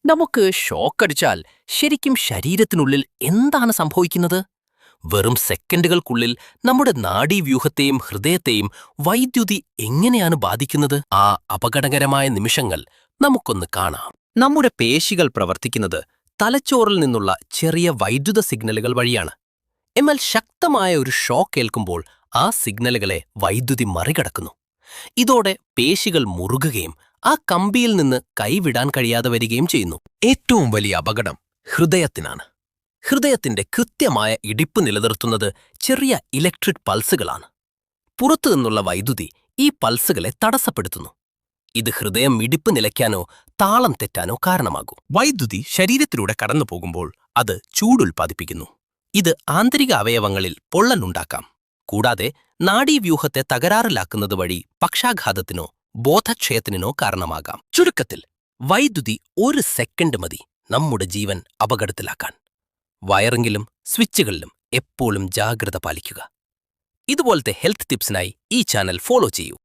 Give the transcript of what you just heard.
നമുക്ക് ഷോക്കടിച്ചാൽ ശരിക്കും ശരീരത്തിനുള്ളിൽ എന്താണ് സംഭവിക്കുന്നത്? വെറും സെക്കൻഡുകൾക്കുള്ളിൽ നമ്മുടെ നാഡീവ്യൂഹത്തെയും ഹൃദയത്തെയും വൈദ്യുതി എങ്ങനെയാണ് ബാധിക്കുന്നത്? ആ അപകടകരമായ നിമിഷങ്ങൾ നമുക്കൊന്ന് കാണാം. നമ്മുടെ പേശികൾ പ്രവർത്തിക്കുന്നത് തലച്ചോറിൽ നിന്നുള്ള ചെറിയ വൈദ്യുത സിഗ്നലുകൾ വഴിയാണ്. എന്നാൽ ശക്തമായ ഒരു ഷോക്ക് ഏൽക്കുമ്പോൾ ആ സിഗ്നലുകളെ വൈദ്യുതി മറികടക്കുന്നു. ഇതോടെ പേശികൾ മുറുകുകയും ആ കമ്പിയിൽ നിന്ന് കൈവിടാൻ കഴിയാതെ വരികയും ചെയ്യുന്നു. ഏറ്റവും വലിയ അപകടം ഹൃദയത്തിനാണ്. ഹൃദയത്തിന്റെ കൃത്യമായ ഇടിപ്പ് നിലനിർത്തുന്നത് ചെറിയ ഇലക്ട്രിക് പൾസുകളാണ്. പുറത്തുനിന്നുള്ള വൈദ്യുതി ഈ പൾസുകളെ തടസ്സപ്പെടുത്തുന്നു. ഇത് ഹൃദയം ഇടിപ്പ് നിലയ്ക്കാനോ താളം തെറ്റാനോ കാരണമാകും. വൈദ്യുതി ശരീരത്തിലൂടെ കടന്നുപോകുമ്പോൾ അത് ചൂടുൽപ്പാദിപ്പിക്കുന്നു. ഇത് ആന്തരിക അവയവങ്ങളിൽ പൊള്ളലുണ്ടാക്കാം. കൂടാതെ നാഡീവ്യൂഹത്തെ തകരാറിലാക്കുന്നത് വഴി പക്ഷാഘാതത്തിനോ ബോധക്ഷയത്തിനോ കാരണമാകാം. ചുരുക്കത്തിൽ, വൈദ്യുതി ഒരു സെക്കൻഡ് മതി നമ്മുടെ ജീവൻ അപകടത്തിലാക്കാൻ. വയറിങ്ങിലും സ്വിച്ചുകളിലും എപ്പോഴും ജാഗ്രത പാലിക്കുക. ഇതുപോലത്തെ ഹെൽത്ത് ടിപ്സിനായി ഈ ചാനൽ ഫോളോ ചെയ്യൂ.